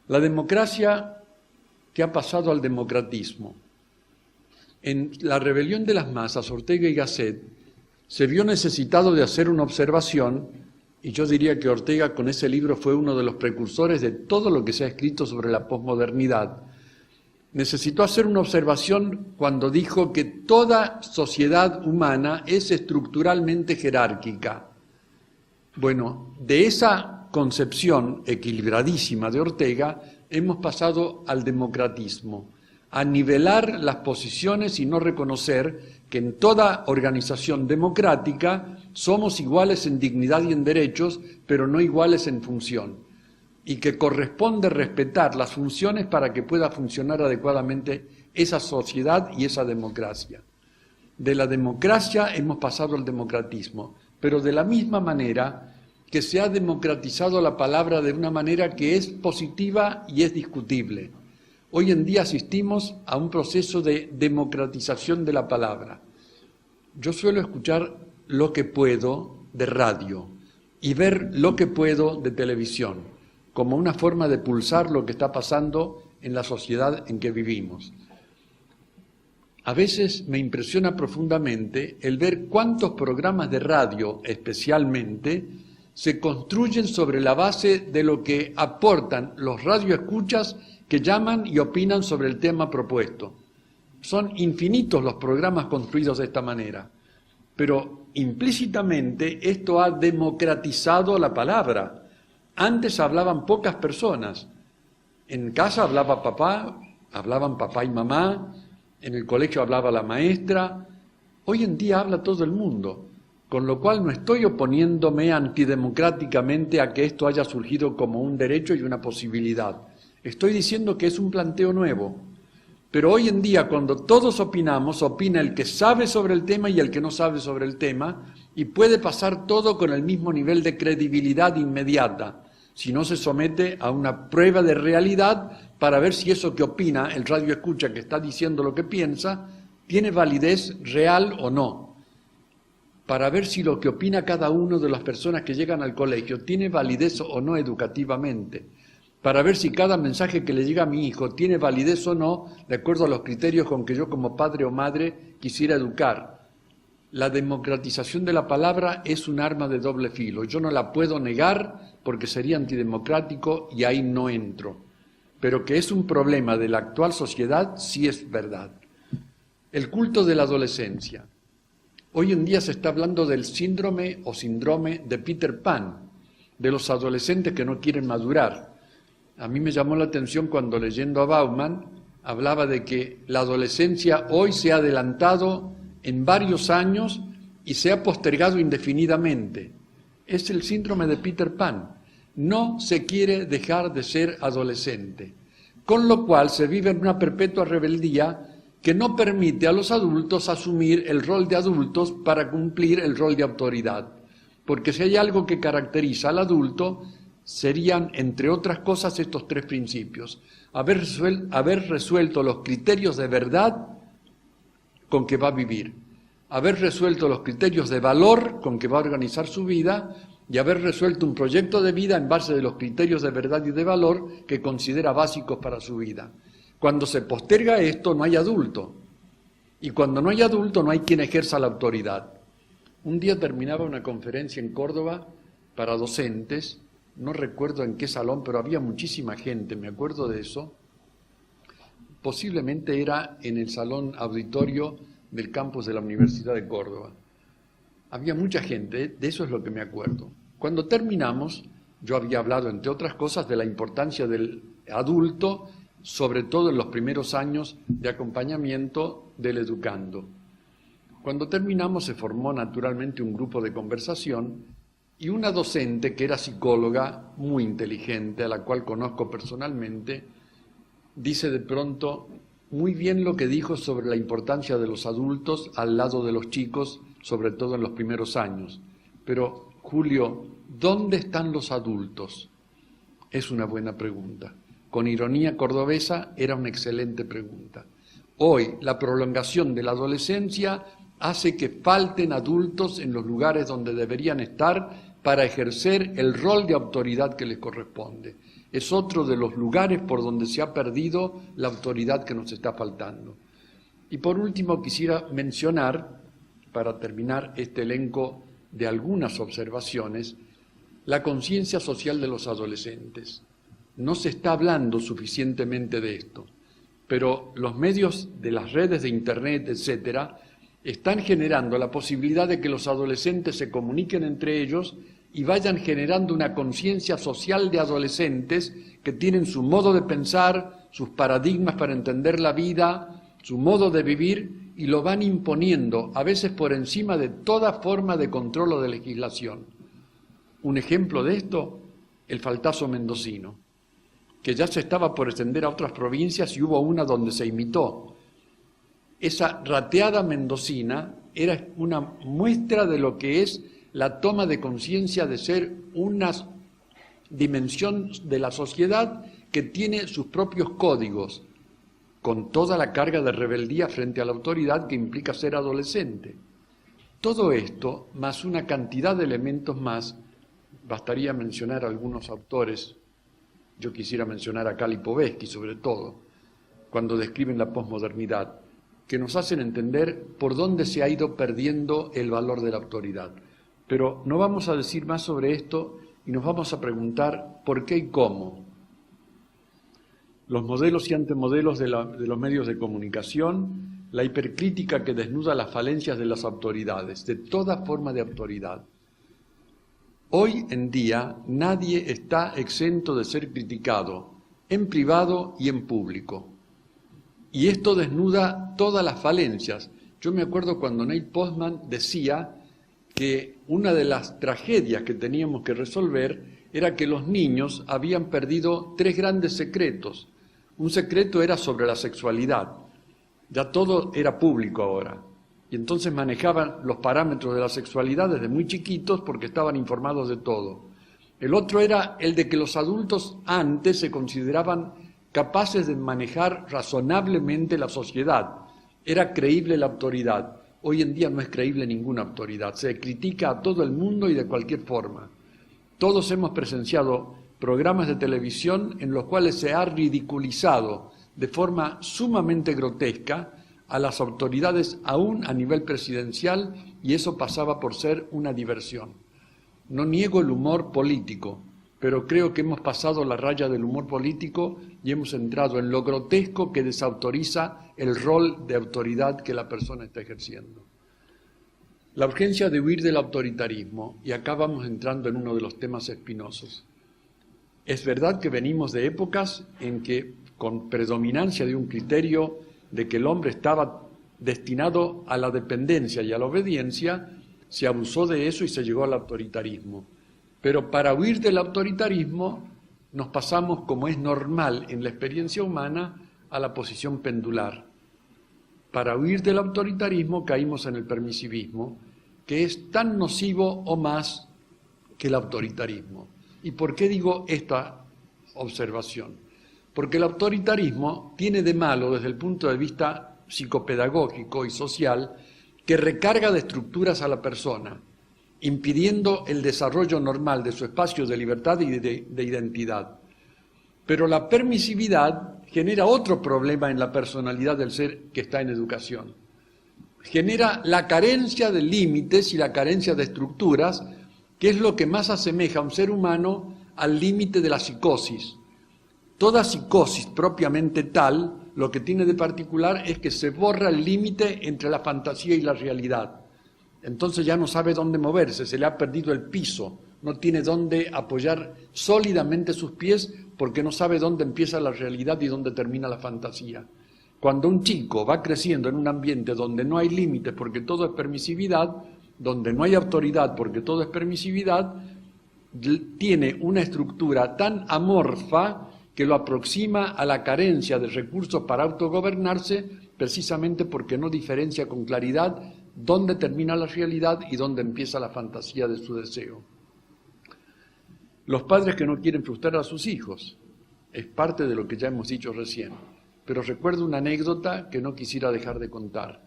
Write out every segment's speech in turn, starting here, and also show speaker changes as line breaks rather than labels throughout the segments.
La democracia que ha pasado al democratismo. En la rebelión de las masas, Ortega y Gasset se vio necesitado de hacer una observación, y yo diría que Ortega con ese libro fue uno de los precursores de todo lo que se ha escrito sobre la posmodernidad. Necesitó hacer una observación cuando dijo que toda sociedad humana es estructuralmente jerárquica. Bueno, de esa concepción equilibradísima de Ortega hemos pasado al democratismo, a nivelar las posiciones y no reconocer que en toda organización democrática somos iguales en dignidad y en derechos, pero no iguales en función, y que corresponde respetar las funciones para que pueda funcionar adecuadamente esa sociedad y esa democracia. De la democracia hemos pasado al democratismo, pero de la misma manera que se ha democratizado la palabra de una manera que es positiva y es discutible. Hoy en día asistimos a un proceso de democratización de la palabra. Yo suelo escuchar lo que puedo de radio y ver lo que puedo de televisión, como una forma de pulsar lo que está pasando en la sociedad en que vivimos. A veces me impresiona profundamente el ver cuántos programas de radio, especialmente, se construyen sobre la base de lo que aportan los radioescuchas que llaman y opinan sobre el tema propuesto. Son infinitos los programas construidos de esta manera, pero implícitamente esto ha democratizado la palabra. Antes hablaban pocas personas. En casa hablaba papá, hablaban papá y mamá, en el colegio hablaba la maestra. Hoy en día habla todo el mundo, con lo cual no estoy oponiéndome antidemocráticamente a que esto haya surgido como un derecho y una posibilidad. Estoy diciendo que es un planteo nuevo, pero hoy en día cuando todos opinamos, opina el que sabe sobre el tema y el que no sabe sobre el tema, y puede pasar todo con el mismo nivel de credibilidad inmediata, si no se somete a una prueba de realidad para ver si eso que opina el radioescucha que está diciendo lo que piensa, tiene validez real o no, para ver si lo que opina cada uno de las personas que llegan al colegio tiene validez o no educativamente, para ver si cada mensaje que le llega a mi hijo tiene validez o no, de acuerdo a los criterios con que yo como padre o madre quisiera educar. La democratización de la palabra es un arma de doble filo. Yo no la puedo negar porque sería antidemocrático y ahí no entro. Pero que es un problema de la actual sociedad, sí es verdad. El culto de la adolescencia. Hoy en día se está hablando del síndrome o síndrome de Peter Pan, de los adolescentes que no quieren madurar. A mí me llamó la atención cuando leyendo a Bauman hablaba de que la adolescencia hoy se ha adelantado en varios años y se ha postergado indefinidamente. Es el síndrome de Peter Pan. No se quiere dejar de ser adolescente, con lo cual se vive en una perpetua rebeldía que no permite a los adultos asumir el rol de adultos para cumplir el rol de autoridad. Porque si hay algo que caracteriza al adulto, serían, entre otras cosas, estos tres principios. Haber resuelto los criterios de verdad con que va a vivir, haber resuelto los criterios de valor con que va a organizar su vida y haber resuelto un proyecto de vida en base de los criterios de verdad y de valor que considera básicos para su vida. Cuando se posterga esto, no hay adulto. Y cuando no hay adulto, no hay quien ejerza la autoridad. Un día terminaba una conferencia en Córdoba para docentes, no recuerdo en qué salón, pero había muchísima gente, me acuerdo de eso. Posiblemente era en el salón auditorio del campus de la Universidad de Córdoba. Había mucha gente, de eso es lo que me acuerdo. Cuando terminamos, yo había hablado, entre otras cosas, de la importancia del adulto, sobre todo en los primeros años de acompañamiento del educando. Cuando terminamos se formó naturalmente un grupo de conversación y una docente que era psicóloga, muy inteligente, a la cual conozco personalmente, dice de pronto muy bien lo que dijo sobre la importancia de los adultos al lado de los chicos, sobre todo en los primeros años. Pero, Julio, ¿dónde están los adultos? Es una buena pregunta. Con ironía cordobesa, era una excelente pregunta. Hoy, la prolongación de la adolescencia hace que falten adultos en los lugares donde deberían estar para ejercer el rol de autoridad que les corresponde. Es otro de los lugares por donde se ha perdido la autoridad que nos está faltando. Y por último quisiera mencionar, para terminar este elenco de algunas observaciones, la conciencia social de los adolescentes. No se está hablando suficientemente de esto, pero los medios de las redes de Internet, etcétera, están generando la posibilidad de que los adolescentes se comuniquen entre ellos y vayan generando una conciencia social de adolescentes que tienen su modo de pensar, sus paradigmas para entender la vida, su modo de vivir, y lo van imponiendo, a veces por encima de toda forma de control o de legislación. Un ejemplo de esto, el faltazo mendocino, que ya se estaba por extender a otras provincias y hubo una donde se imitó. Esa rateada mendocina era una muestra de lo que es la toma de conciencia de ser una dimensión de la sociedad que tiene sus propios códigos, con toda la carga de rebeldía frente a la autoridad que implica ser adolescente. Todo esto, más una cantidad de elementos más, bastaría mencionar algunos autores, yo quisiera mencionar a Lipovetsky sobre todo, cuando describen la posmodernidad, que nos hacen entender por dónde se ha ido perdiendo el valor de la autoridad. Pero no vamos a decir más sobre esto y nos vamos a preguntar por qué y cómo. Los modelos y antemodelos de los medios de comunicación, la hipercrítica que desnuda las falencias de las autoridades, de toda forma de autoridad. Hoy en día nadie está exento de ser criticado, en privado y en público. Y esto desnuda todas las falencias. Yo me acuerdo cuando Neil Postman decía que una de las tragedias que teníamos que resolver era que los niños habían perdido 3 grandes secretos. Un secreto era sobre la sexualidad. Ya todo era público ahora. Y entonces manejaban los parámetros de la sexualidad desde muy chiquitos porque estaban informados de todo. El otro era el de que los adultos antes se consideraban capaces de manejar razonablemente la sociedad. Era creíble la autoridad. Hoy en día no es creíble ninguna autoridad. Se critica a todo el mundo y de cualquier forma. Todos hemos presenciado programas de televisión en los cuales se ha ridiculizado de forma sumamente grotesca a las autoridades aún a nivel presidencial, y eso pasaba por ser una diversión. No niego el humor político, pero creo que hemos pasado la raya del humor político y hemos entrado en lo grotesco que desautoriza el rol de autoridad que la persona está ejerciendo. La urgencia de huir del autoritarismo, y acá vamos entrando en uno de los temas espinosos. Es verdad que venimos de épocas en que, con predominancia de un criterio de que el hombre estaba destinado a la dependencia y a la obediencia, se abusó de eso y se llegó al autoritarismo. Pero para huir del autoritarismo nos pasamos, como es normal en la experiencia humana, a la posición pendular. Para huir del autoritarismo caímos en el permisivismo, que es tan nocivo o más que el autoritarismo. ¿Y por qué digo esta observación? Porque el autoritarismo tiene de malo, desde el punto de vista psicopedagógico y social, que recarga de estructuras a la persona, impidiendo el desarrollo normal de su espacio de libertad y de identidad. Pero la permisividad genera otro problema en la personalidad del ser que está en educación. Genera la carencia de límites y la carencia de estructuras, que es lo que más asemeja a un ser humano al límite de la psicosis. Toda psicosis propiamente tal, lo que tiene de particular es que se borra el límite entre la fantasía y la realidad. Entonces ya no sabe dónde moverse, se le ha perdido el piso, no tiene dónde apoyar sólidamente sus pies porque no sabe dónde empieza la realidad y dónde termina la fantasía. Cuando un chico va creciendo en un ambiente donde no hay límites porque todo es permisividad, donde no hay autoridad porque todo es permisividad, tiene una estructura tan amorfa que lo aproxima a la carencia de recursos para autogobernarse, precisamente porque no diferencia con claridad dónde termina la realidad y dónde empieza la fantasía de su deseo. Los padres que no quieren frustrar a sus hijos, es parte de lo que ya hemos dicho recién, pero recuerdo una anécdota que no quisiera dejar de contar.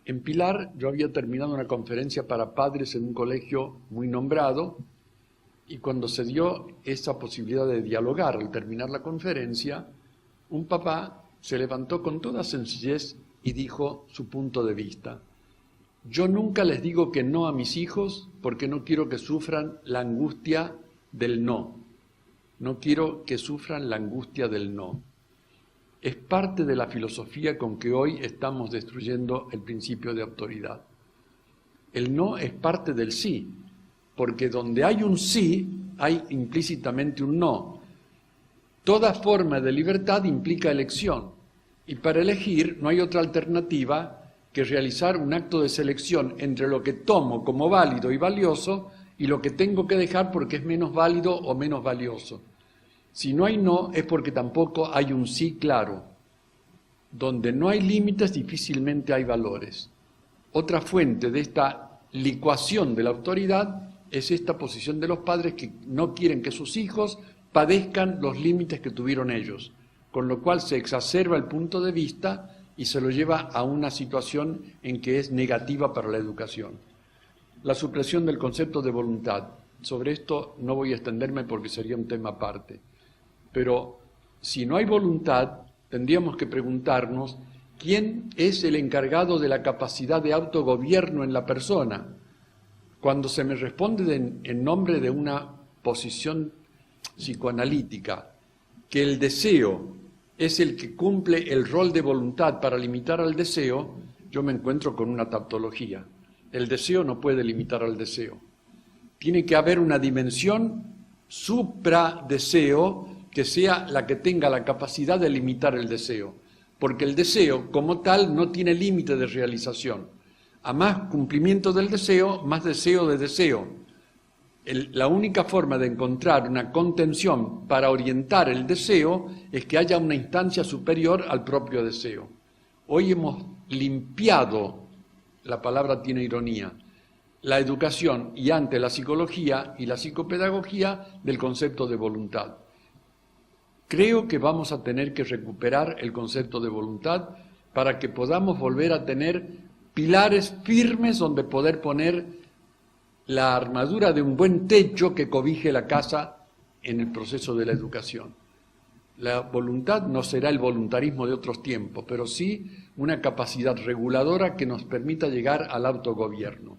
En Pilar yo había terminado una conferencia para padres en un colegio muy nombrado Y cuando se dio esa posibilidad de dialogar al terminar la conferencia, un papá se levantó con toda sencillez y dijo su punto de vista. Yo nunca les digo que no a mis hijos porque no quiero que sufran la angustia del no. No quiero que sufran la angustia del no. Es parte de la filosofía con que hoy estamos destruyendo el principio de autoridad. El no es parte del sí, porque donde hay un sí, hay implícitamente un no. Toda forma de libertad implica elección, y para elegir no hay otra alternativa que realizar un acto de selección entre lo que tomo como válido y valioso y lo que tengo que dejar porque es menos válido o menos valioso. Si no hay no, es porque tampoco hay un sí claro. Donde no hay límites, difícilmente hay valores. Otra fuente de esta licuación de la autoridad es esta posición de los padres que no quieren que sus hijos padezcan los límites que tuvieron ellos, con lo cual se exacerba el punto de vista y se lo lleva a una situación en que es negativa para la educación. La supresión del concepto de voluntad. Sobre esto no voy a extenderme porque sería un tema aparte. Pero si no hay voluntad, tendríamos que preguntarnos quién es el encargado de la capacidad de autogobierno en la persona. Cuando se me responde en nombre de una posición psicoanalítica que el deseo es el que cumple el rol de voluntad para limitar al deseo, yo me encuentro con una tautología. El deseo no puede limitar al deseo. Tiene que haber una dimensión supra-deseo que sea la que tenga la capacidad de limitar el deseo, porque el deseo como tal no tiene límite de realización. A más cumplimiento del deseo, más deseo de deseo. La única forma de encontrar una contención para orientar el deseo es que haya una instancia superior al propio deseo. Hoy hemos limpiado, la palabra tiene ironía, la educación y antes la psicología y la psicopedagogía del concepto de voluntad. Creo que vamos a tener que recuperar el concepto de voluntad para que podamos volver a tener pilares firmes donde poder poner la armadura de un buen techo que cobije la casa en el proceso de la educación. La voluntad no será el voluntarismo de otros tiempos, pero sí una capacidad reguladora que nos permita llegar al autogobierno.